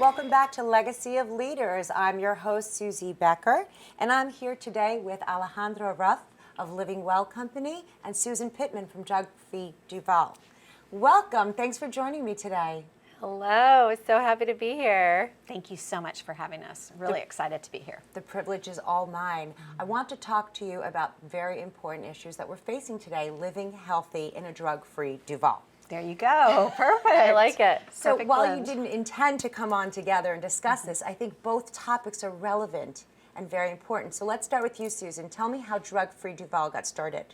Welcome back to Legacy of Leaders. I'm your host, Suzie Becker, and I'm here today with Alejandra Ruff of Living Well Company and Susan Pittman from Drug Free Duval. Welcome. Thanks for joining me today. Hello. So happy to be here. Thank you so much for having us. Really excited to be here. The privilege is all mine. I want to talk to you about very important issues that we're facing today, living healthy in a drug-free Duval. There you go. Perfect. I like it. So Perfect while blend. you didn't intend to come on together and discuss this, I think both topics are relevant and very important. So let's start with you, Susan. Tell me how Drug Free Duval got started.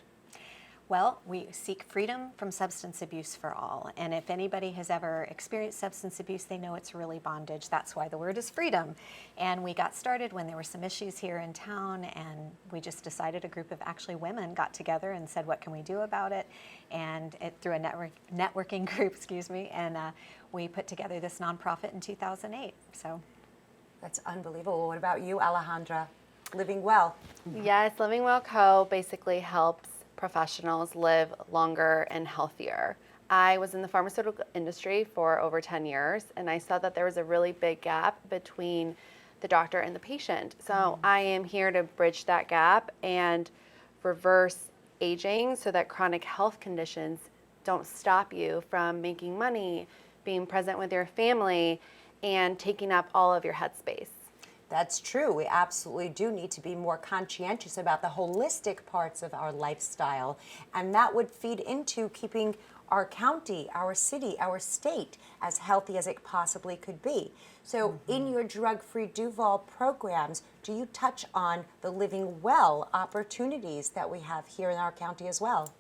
Well, we seek freedom from substance abuse for all. And if anybody has ever experienced substance abuse, they know it's really bondage. That's why the word is freedom. And we got started when there were some issues here in town, and we just decided, a group of actually women got together and said, what can we do about it? And through a networking group, and we put together this nonprofit in 2008. So That's unbelievable. What about you, Alejandra? Living Well. Yes, Living Well Co. basically helps professionals live longer and healthier. I was in the pharmaceutical industry for over 10 years, and I saw that there was a really big gap between the doctor and the patient. So I am here to bridge that gap and reverse aging so that chronic health conditions don't stop you from making money, being present with your family, and taking up all of your headspace. That's true. We absolutely do need to be more conscientious about the holistic parts of our lifestyle, and that would feed into keeping our county, our city, our state as healthy as it possibly could be. So in your Drug Free Duval programs, do you touch on the living well opportunities that we have here in our county as well?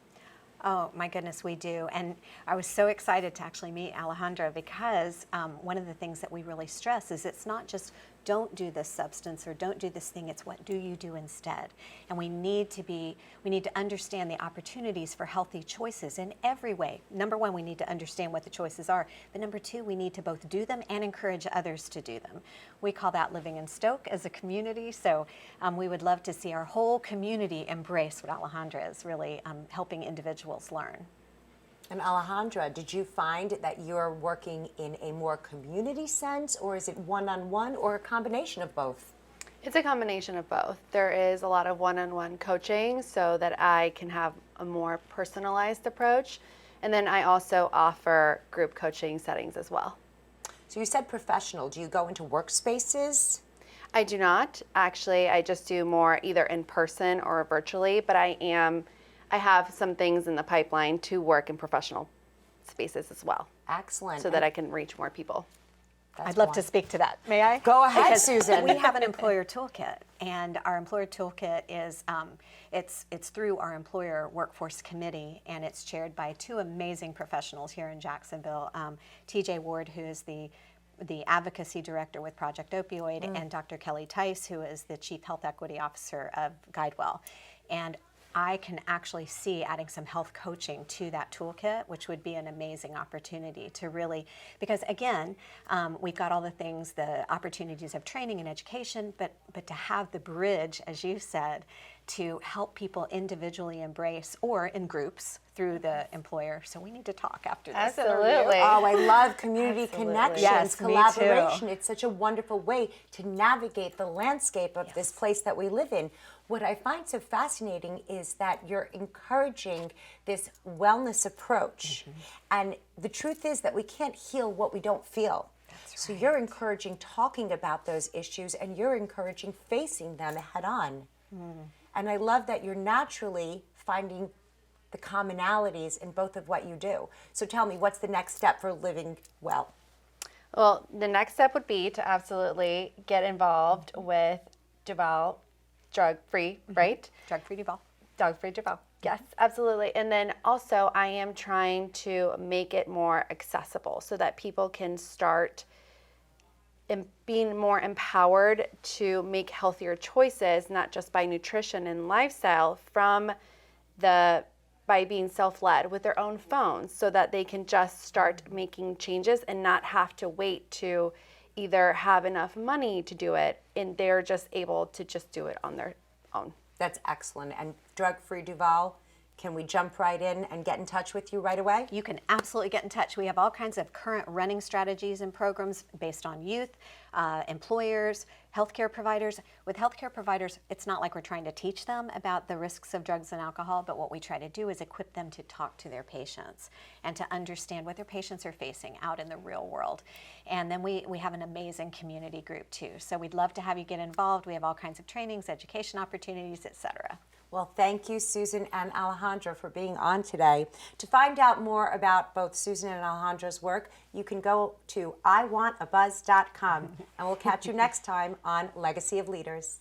oh my goodness, we do. And I was so excited to actually meet Alejandra because one of the things that we really stress is it's not just don't do this substance or don't do this thing, it's what do you do instead. And we need to understand the opportunities for healthy choices in every way. Number one, we need to understand what the choices are, but number two, we need to both do them and encourage others to do them. We call that living in Stoke as a community, so we would love to see our whole community embrace what Alejandra is really helping individuals learn. And Alejandra, did you find that you're working in a more community sense, or is it one-on-one, or a combination of both? It's a combination of both. There is a lot of one-on-one coaching so that I can have a more personalized approach. And then I also offer group coaching settings as well. So you said professional. Do you go into workspaces? I do not. Actually, I just do more either in person or virtually, but I have some things in the pipeline to work in professional spaces as well. Excellent. So that I can reach more people. I'd love to speak to that. May I? Go ahead, because Susan. We have an employer toolkit, and our employer toolkit is it's through our employer workforce committee, and it's chaired by two amazing professionals here in Jacksonville. TJ Ward, who is the advocacy director with Project Opioid, and Dr. Kelly Tice, who is the chief health equity officer of GuideWell. And I can actually see adding some health coaching to that toolkit, which would be an amazing opportunity to really, because again, we've got all the things, the opportunities of training and education, but to have the bridge, as you said, to help people individually embrace or in groups through the employer. So we need to talk after this Absolutely. interview. Oh, I love community connections, Yes, me too. collaboration. It's such a wonderful way to navigate the landscape of this place that we live in. What I find so fascinating is that you're encouraging this wellness approach. And the truth is that we can't heal what we don't feel. So you're encouraging talking about those issues, and you're encouraging facing them head on. And I love that you're naturally finding the commonalities in both of what you do. So tell me, what's the next step for living well? Well, the next step would be to absolutely get involved with Duval, Drug Free, right? Drug Free Duval. Drug Free Duval. Yes, absolutely. And then also I am trying to make it more accessible so that people can start being more empowered to make healthier choices, not just by nutrition and lifestyle, by being self-led with their own phones, so that they can just start making changes and not have to wait to either have enough money to do it, and they're just able to just do it on their own. That's excellent. And Drug Free Duval Can we jump right in and get in touch with you right away? You can absolutely get in touch. We have all kinds of current running strategies and programs based on youth, employers, healthcare providers. With healthcare providers, it's not like we're trying to teach them about the risks of drugs and alcohol, but what we try to do is equip them to talk to their patients and to understand what their patients are facing out in the real world. And then we have an amazing community group too. So we'd love to have you get involved. We have all kinds of trainings, education opportunities, etc. Well, thank you, Susan and Alejandra, for being on today. To find out more about both Susan and Alejandra's work, you can go to iwantabuzz.com, and we'll catch you next time on Legacy of Leaders.